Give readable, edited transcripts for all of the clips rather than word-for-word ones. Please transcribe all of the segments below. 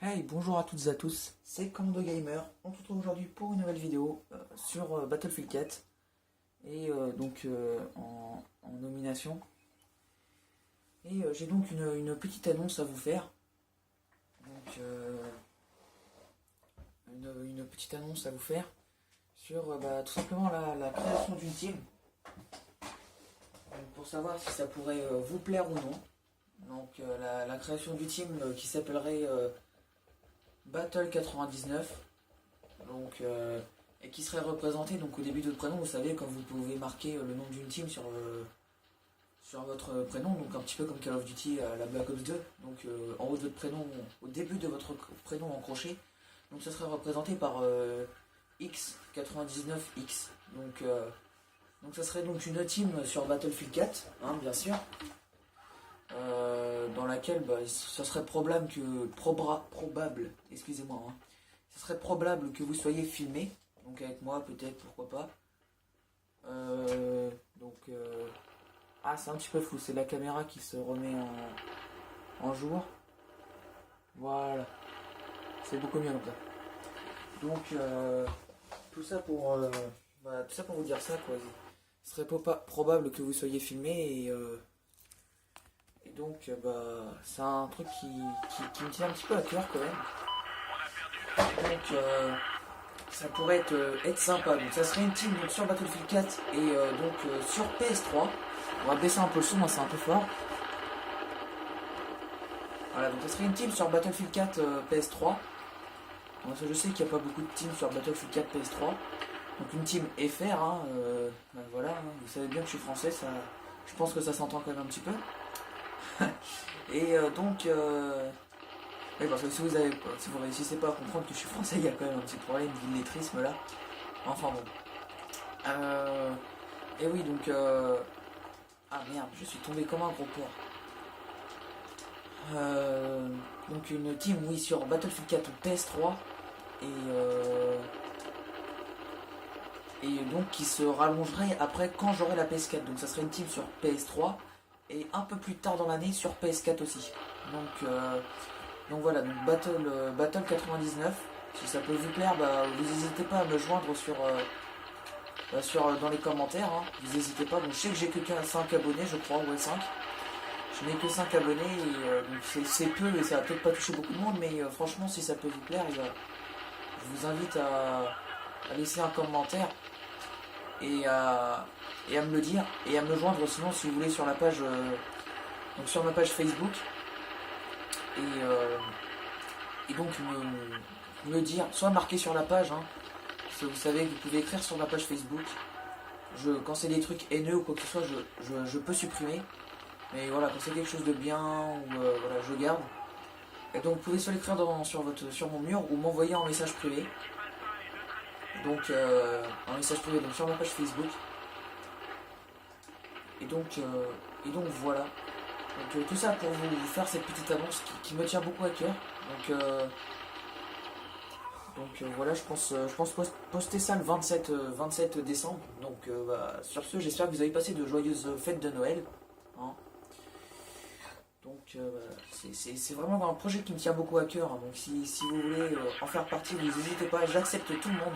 Hey, bonjour à toutes et à tous, c'est Commando Gamer. On se retrouve aujourd'hui pour une nouvelle vidéo sur Battlefield 4 et en nomination. Et j'ai donc une petite annonce à vous faire. Donc, une petite annonce à vous faire sur tout simplement la création d'une team. Donc, pour savoir si ça pourrait vous plaire ou non. Donc, la création d'une team qui s'appellerait Battle 99, donc, et qui serait représenté donc au début de votre prénom. Vous savez, quand vous pouvez marquer le nom d'une team sur votre prénom, donc un petit peu comme Call of Duty à la Black Ops 2, donc en haut de votre prénom, au début de votre prénom en crochet, donc ça serait représenté par X99X. Donc ça serait donc une team sur Battlefield 4, hein, bien sûr. Dans laquelle ça serait probable excusez-moi, hein, ça serait probable que vous soyez filmé, donc avec moi peut-être, pourquoi pas. Ah, c'est un petit peu flou, c'est la caméra qui se remet en jour. Voilà, c'est beaucoup mieux comme ça. Donc tout ça pour vous dire ça, quoi. Ce serait probable que vous soyez filmé et donc, c'est un truc qui me tient un petit peu à cœur quand même. Donc, ça pourrait être sympa. Donc, ça serait une team donc, sur Battlefield 4 et sur PS3. On va baisser un peu le son, hein, c'est un peu fort. Voilà, donc ça serait une team sur Battlefield 4 PS3. Donc, je sais qu'il n'y a pas beaucoup de teams sur Battlefield 4 PS3. Donc, une team FR, hein, voilà, hein, vous savez bien que je suis français, ça, je pense que ça s'entend quand même un petit peu. Et oui, parce que si vous réussissez pas à comprendre que je suis français, il y a quand même un petit problème d'illettrisme là. Enfin bon. Et oui, donc ah merde, je suis tombé comme un gros porc. Donc une team, oui, sur Battlefield 4 ou PS3 et donc qui se rallongerait après quand j'aurai la PS4. Donc ça serait une team sur PS3 et un peu plus tard dans l'année sur PS4 aussi. Donc voilà, donc Battle 99. Si ça peut vous plaire, vous n'hésitez pas à me joindre dans les commentaires. Hein. Vous n'hésitez pas. Donc je sais que j'ai que 5 abonnés, je crois, ouais 5. Je n'ai que 5 abonnés et c'est peu et ça va peut-être pas toucher beaucoup de monde, mais franchement si ça peut vous plaire, je vous invite à laisser un commentaire et à me le dire et à me joindre sinon si vous voulez sur la page donc sur ma page Facebook et donc me dire, soit marquer sur la page, hein, parce que vous savez que vous pouvez écrire sur ma page Facebook. Quand c'est des trucs haineux ou quoi que ce soit, je peux supprimer. Mais voilà, quand c'est quelque chose de bien, voilà, je garde. Et donc vous pouvez soit l'écrire sur mon mur ou m'envoyer en message privé. Donc un message privé donc sur ma page Facebook. Et donc voilà. Donc tout ça pour vous faire cette petite annonce qui me tient beaucoup à cœur. Donc voilà, je pense poster ça le 27 décembre. Donc sur ce, j'espère que vous avez passé de joyeuses fêtes de Noël. Hein. Donc c'est vraiment un projet qui me tient beaucoup à cœur. Hein. Donc si vous voulez en faire partie, vous n'hésitez pas, j'accepte tout le monde.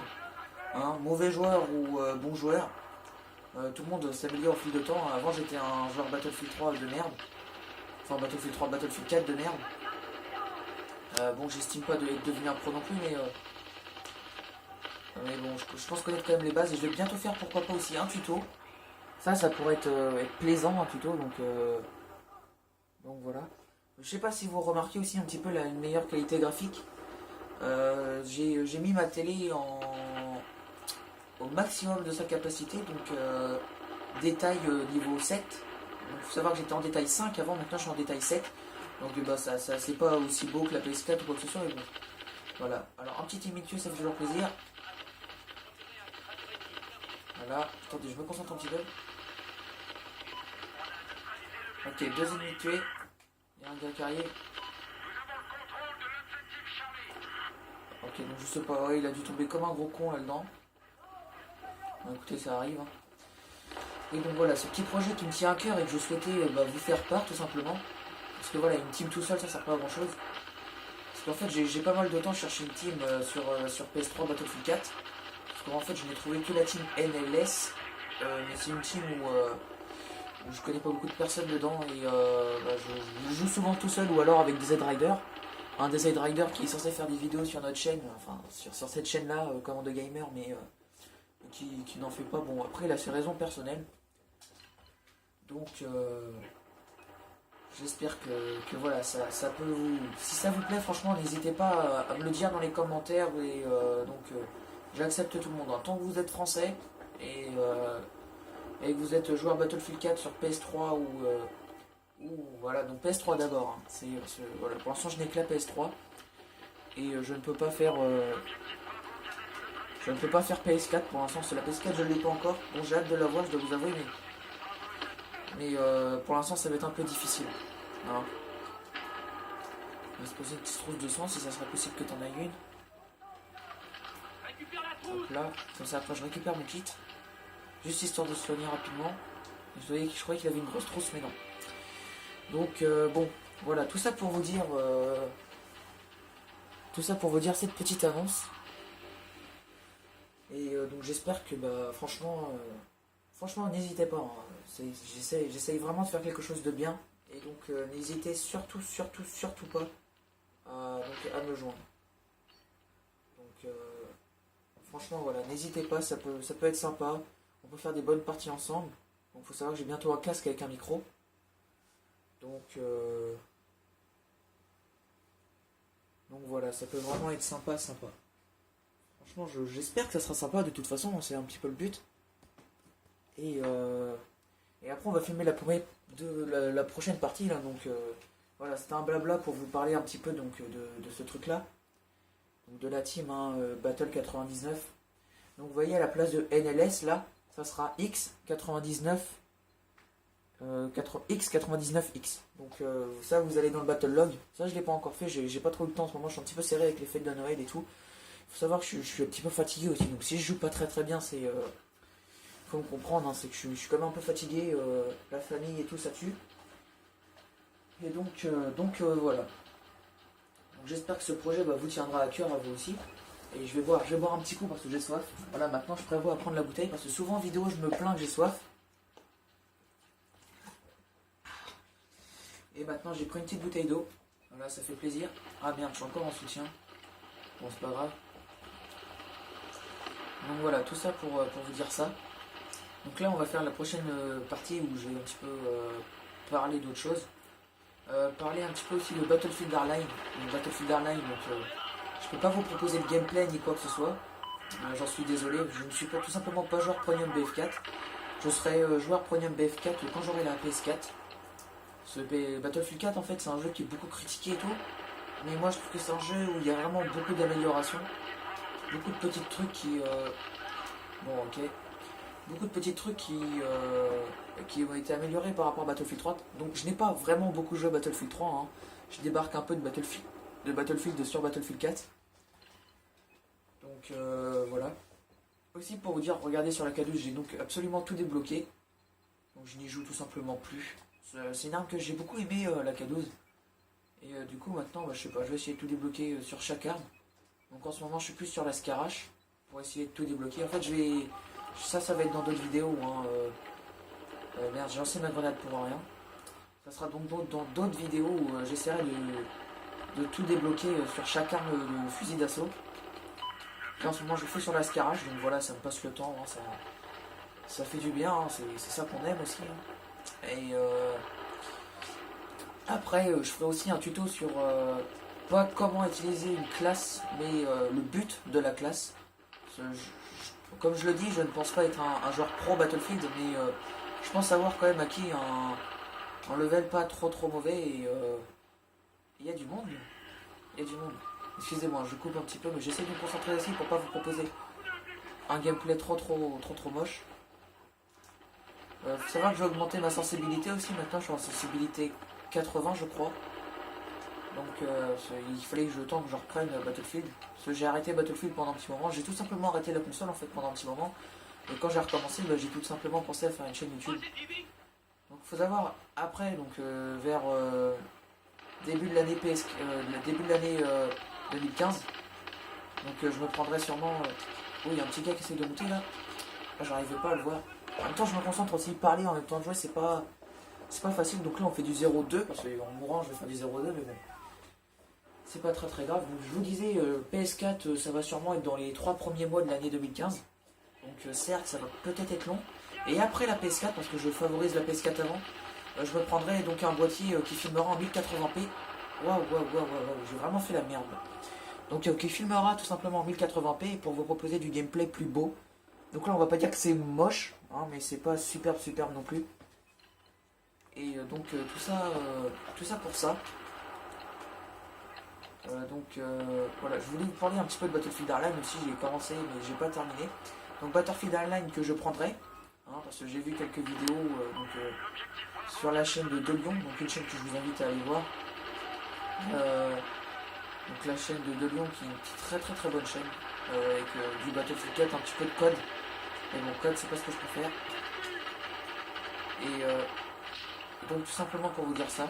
Hein. Mauvais joueur ou bon joueur. Tout le monde s'améliore au fil de temps. Avant j'étais un joueur Battlefield 3 de merde. Enfin Battlefield 3, Battlefield 4 de merde. Bon, j'estime pas de devenir pro non plus, mais bon, je pense connaître quand même les bases et je vais bientôt faire pourquoi pas aussi un tuto. Ça pourrait être plaisant un tuto, donc voilà. Je sais pas si vous remarquez aussi un petit peu une meilleure qualité graphique. J'ai mis ma télé au maximum de sa capacité, donc détail niveau 7. Il faut savoir que j'étais en détail 5 avant, maintenant je suis en détail 7. Donc ça c'est pas aussi beau que la PS4 ou quoi que ce soit, mais bon. Voilà, alors un petit imitueux ça fait toujours plaisir. Voilà, attendez, je me concentre un petit peu. Ok, 2 ennemis tués. Il y a un gars carrier. Ok, donc je sais pas, ouais, il a dû tomber comme un gros con là-dedans. Bon, écoutez, ça arrive. Hein. Et donc voilà, ce petit projet qui me tient à cœur et que je souhaitais vous faire part tout simplement. Parce que voilà, une team tout seul, ça sert pas à grand chose. qu'en fait j'ai pas mal de temps cherché une team sur PS3 Battlefield 4. Parce qu'en fait je n'ai trouvé que la team NLS. Mais c'est une team où je connais pas beaucoup de personnes dedans et je joue souvent tout seul ou alors avec des Z-Riders. Un des Z-Riders qui est censé faire des vidéos sur notre chaîne, enfin sur cette chaîne là, Commando Gamer, mais qui n'en fait pas. Bon, après il a ses raisons personnelles. Donc j'espère que voilà, ça peut vous... Si ça vous plaît, franchement, n'hésitez pas à me le dire dans les commentaires. Et j'accepte tout le monde, hein. Tant que vous êtes français et que vous êtes joueur Battlefield 4 sur PS3 ou voilà, donc PS3 d'abord, hein. Voilà, pour l'instant je n'ai que la PS3 et je ne peux pas faire PS4 pour l'instant. C'est la PS4, je ne l'ai pas encore. Bon, j'ai hâte de la voir, je dois vous avouer, mais pour l'instant ça va être un peu difficile. Voilà. On va se poser une petite trousse de sang si ça serait possible que tu en aies une. Donc là, comme ça après je récupère mon kit. Juste histoire de se soigner rapidement. Je croyais qu'il avait une grosse trousse, mais non. Donc bon, voilà, tout ça pour vous dire cette petite annonce. Et donc j'espère que franchement n'hésitez pas, hein. J'essaye vraiment de faire quelque chose de bien. Et donc n'hésitez surtout pas à me joindre. Donc franchement voilà, n'hésitez pas, ça peut être sympa. On peut faire des bonnes parties ensemble. Donc faut savoir que j'ai bientôt un casque avec un micro. Donc voilà, ça peut vraiment être sympa. Franchement, j'espère que ça sera sympa. De toute façon, c'est un petit peu le but. Et après, on va filmer la prochaine partie là. Donc voilà, c'était un blabla pour vous parler un petit peu donc de ce truc là. Donc de la team Battle 99. Donc vous voyez à la place de NLS là, ça sera X99. X99X. Donc ça vous allez dans le battle log. Ça je l'ai pas encore fait, j'ai pas trop le temps en ce moment, je suis un petit peu serré avec les fêtes de Noël et tout. Faut savoir que je suis un petit peu fatigué aussi, donc si je joue pas très bien, c'est faut me comprendre, hein, c'est que je suis quand même un peu fatigué, la famille et tout ça tue. Et donc voilà. Donc j'espère que ce projet vous tiendra à cœur, à vous aussi. Et je vais boire un petit coup parce que j'ai soif. Voilà, maintenant je prévois à prendre la bouteille parce que souvent en vidéo je me plains que j'ai soif. Et maintenant j'ai pris une petite bouteille d'eau. Voilà, ça fait plaisir. Ah merde, je suis encore en soutien. Bon, c'est pas grave. Donc voilà, tout ça pour vous dire ça. Donc là on va faire la prochaine partie où je vais un petit peu parler d'autre chose. Parler un petit peu aussi de Battlefield Hardline. Donc Battlefield Hardline, donc je peux pas vous proposer de gameplay ni quoi que ce soit. J'en suis désolé, je ne suis tout simplement pas joueur Premium BF4. Je serai joueur Premium BF4 quand j'aurai la PS4. Battlefield 4 en fait c'est un jeu qui est beaucoup critiqué et tout, mais moi je trouve que c'est un jeu où il y a vraiment beaucoup d'améliorations, beaucoup de petits trucs beaucoup de petits trucs qui ont été améliorés par rapport à Battlefield 3. Donc je n'ai pas vraiment beaucoup joué à Battlefield 3, hein. Je débarque un peu de Battlefield sur Battlefield 4. Donc voilà. Aussi pour vous dire, regardez sur la K12, j'ai donc absolument tout débloqué. Donc je n'y joue tout simplement plus. C'est une arme que j'ai beaucoup aimé, la K12. Et du coup maintenant, je sais pas, je vais essayer de tout débloquer sur chaque arme. Donc en ce moment je suis plus sur la Scarache pour essayer de tout débloquer. En fait ça va être dans d'autres vidéos, hein. Merde, j'ai lancé ma grenade pour rien. Ça sera donc dans d'autres vidéos où j'essaierai de tout débloquer sur chaque arme de fusil d'assaut. Là en ce moment je le fais sur la Scarache, donc voilà, ça me passe le temps, hein, ça fait du bien, hein, c'est ça qu'on aime aussi, hein. Et après je ferai aussi un tuto sur pas comment utiliser une classe, mais le but de la classe. Comme je le dis, je ne pense pas être un joueur pro Battlefield, mais je pense avoir quand même acquis un level pas trop mauvais. Et il y a du monde. Excusez-moi, je coupe un petit peu, mais j'essaie de me concentrer aussi pour pas vous proposer un gameplay trop moche. Faut savoir que j'ai augmenté ma sensibilité aussi. Maintenant, je suis en sensibilité 80, je crois. Donc, il fallait que je tente que je reprenne Battlefield. Parce que j'ai arrêté Battlefield pendant un petit moment. J'ai tout simplement arrêté la console en fait pendant un petit moment. Et quand j'ai recommencé, j'ai tout simplement pensé à faire une chaîne YouTube. Donc, faut savoir après, donc vers début de l'année début de l'année 2015. Donc je me prendrai sûrement... Oh, il y a un petit gars qui essaie de monter là. Ah, j'arrivais pas à le voir. En même temps, je me concentre aussi parler en même temps de jouer, c'est pas facile. Donc là, on fait du 0-2 parce qu'en mourant, je vais faire du 0-2, mais bon. C'est pas très grave. Donc je vous disais, PS4, ça va sûrement être dans les 3 premiers mois de l'année 2015. Donc certes, ça va peut-être être long. Et après la PS4, parce que je favorise la PS4 avant, je me prendrai donc un boîtier qui filmera en 1080p. Waouh, j'ai vraiment fait la merde. Donc qui filmera tout simplement en 1080p pour vous proposer du gameplay plus beau. Donc là, on va pas dire que c'est moche, hein, mais c'est pas superbe non plus. Et donc tout ça pour ça. Voilà, je voulais vous parler un petit peu de Battlefield Hardline, même si j'ai commencé mais j'ai pas terminé. Donc Battlefield Hardline que je prendrai, hein, parce que j'ai vu quelques vidéos sur la chaîne de Delion, donc une chaîne que je vous invite à aller voir. Donc la chaîne de Delion qui est une très bonne chaîne, avec du Battlefield 4, un petit peu de code. Et bon, code c'est pas ce que je préfère. Et donc tout simplement pour vous dire ça.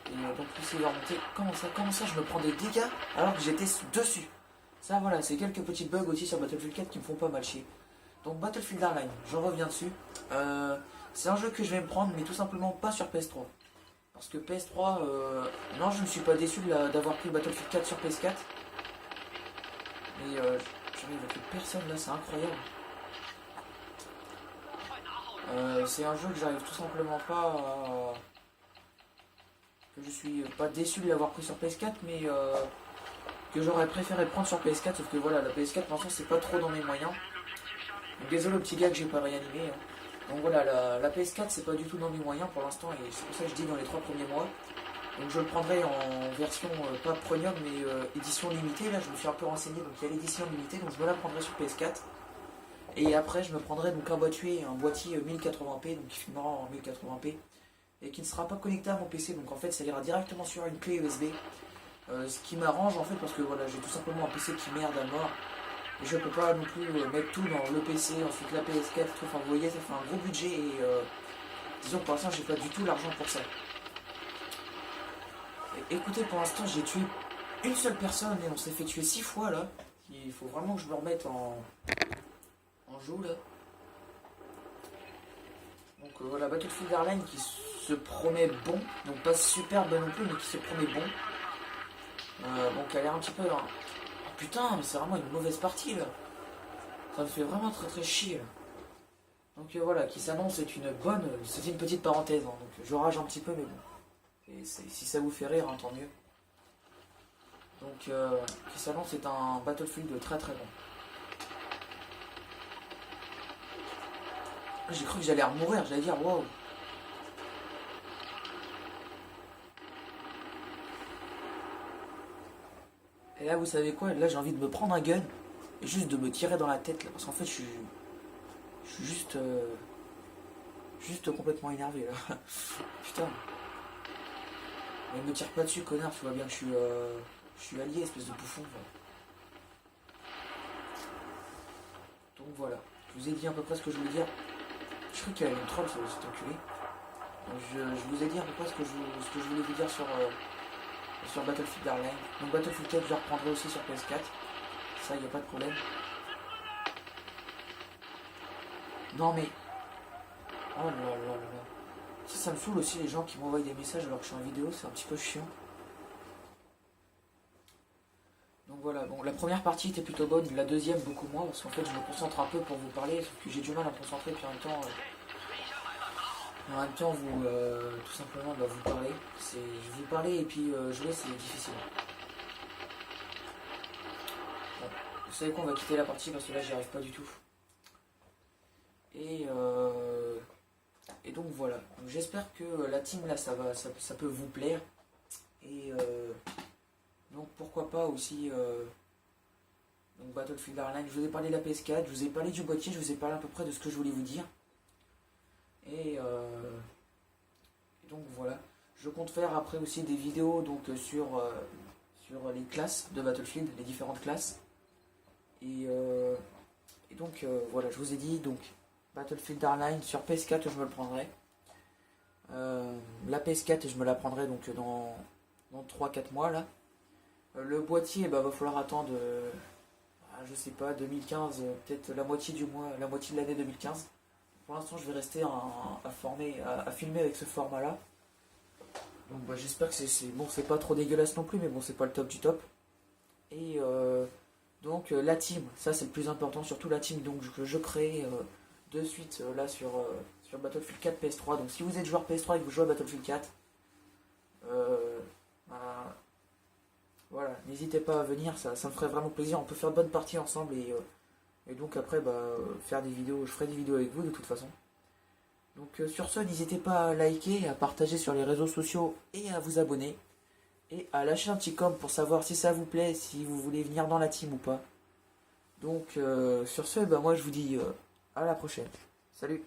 Et donc lui va remonter. Comment ça je me prends des dégâts alors que j'étais dessus. Ça voilà, c'est quelques petits bugs aussi sur Battlefield 4 qui me font pas mal chier. Donc Battlefield Hardline, j'en reviens dessus. C'est un jeu que je vais me prendre, mais tout simplement pas sur PS3. Parce que PS3, non, je ne suis pas déçu d'avoir pris Battlefield 4 sur PS4. Mais j'arrive avec personne là, c'est incroyable. C'est un jeu que j'arrive tout simplement pas à... que je suis pas déçu de l'avoir pris sur PS4, mais que j'aurais préféré prendre sur PS4, sauf que voilà, la PS4 pour l'instant c'est pas trop dans mes moyens. Donc désolé au petit gars que j'ai pas réanimé. Hein. Donc voilà, la PS4 c'est pas du tout dans mes moyens pour l'instant, et c'est pour ça que je dis dans les 3 premiers mois. Donc je le prendrai en version pas premium mais édition limitée, là je me suis un peu renseigné, donc il y a l'édition limitée, donc je me la prendrai sur PS4. Et après je me prendrai donc un boîtier 1080p, donc qui filmera en 1080p. Et qui ne sera pas connecté à mon PC, donc en fait ça ira directement sur une clé USB. Ce qui m'arrange en fait parce que voilà, j'ai tout simplement un PC qui merde à mort. Et je peux pas non plus mettre tout dans le PC, ensuite la PS4, tout. Enfin vous voyez, ça fait un gros budget et disons que pour l'instant j'ai pas du tout l'argent pour ça. Et, écoutez, pour l'instant j'ai tué une seule personne et on s'est fait tuer 6 fois là. Il faut vraiment que je me remette en jeu là. Donc voilà, Battlefield Hardline qui se promet bon, donc pas superbe non plus, mais qui se promet bon. Donc elle a l'air un petit peu... Hein. Oh, putain, mais c'est vraiment une mauvaise partie là. Ça me fait vraiment très chier là. Donc voilà, qui s'annonce est une bonne... C'était une petite parenthèse, hein, donc je rage un petit peu, mais bon. Et si ça vous fait rire, hein, tant mieux. Donc qui s'annonce est un Battlefield très bon. J'ai cru que j'allais mourir, j'allais dire waouh. Et là, vous savez quoi? Là, j'ai envie de me prendre un gun et juste de me tirer dans la tête là, parce qu'en fait, je suis juste complètement énervé là. Putain. Mais me tire pas dessus, connard. Tu vois bien que je suis allié, espèce de bouffon. Donc voilà. Je vous ai dit à peu près ce que je voulais dire. Je crois qu'il y avait une troll, cet enculé. Je vous ai dit à peu près ce que je voulais vous dire sur Battlefield Hardline. Donc Battlefield 4, je le reprendrai aussi sur PS4. Ça, il n'y a pas de problème. Non mais... Oh là là. Ça me saoule aussi les gens qui m'envoient des messages alors que je suis en vidéo, c'est un petit peu chiant. Donc voilà, bon, la première partie était plutôt bonne, la deuxième beaucoup moins, parce qu'en fait je me concentre un peu pour vous parler, sauf que j'ai du mal à me concentrer, puis en même temps vous, tout simplement, vous parler. Je vous parler et puis jouer, c'est difficile. Bon, vous savez quoi, on va quitter la partie parce que là j'y arrive pas du tout. Et donc voilà, j'espère que la team là ça peut vous plaire. Et donc pourquoi pas aussi donc Battlefield Hardline. Je vous ai parlé de la PS4, je vous ai parlé du boîtier, je vous ai parlé à peu près de ce que je voulais vous dire. Et donc voilà, je compte faire après aussi des vidéos donc sur les classes de Battlefield, les différentes classes. Et donc voilà, je vous ai dit donc Battlefield Hardline sur PS4, je me le prendrai. La PS4, je me la prendrai donc dans 3-4 mois là. Le boîtier, bah, va falloir attendre, je sais pas, 2015, peut-être la moitié du mois, la moitié de l'année 2015. Pour l'instant, je vais rester à filmer avec ce format-là. Donc, bah, j'espère que bon, c'est pas trop dégueulasse non plus, mais bon, c'est pas le top du top. Et donc, la team, ça c'est le plus important, surtout la team donc, que je crée de suite là sur Battlefield 4 PS3. Donc, si vous êtes joueur PS3 et que vous jouez à Battlefield 4, bah, voilà, n'hésitez pas à venir, ça me ferait vraiment plaisir. On peut faire de bonnes parties ensemble et donc après, bah, faire des vidéos, je ferai des vidéos avec vous de toute façon. Donc sur ce, n'hésitez pas à liker, à partager sur les réseaux sociaux et à vous abonner. Et à lâcher un petit com pour savoir si ça vous plaît, si vous voulez venir dans la team ou pas. Donc sur ce, bah, moi je vous dis à la prochaine. Salut!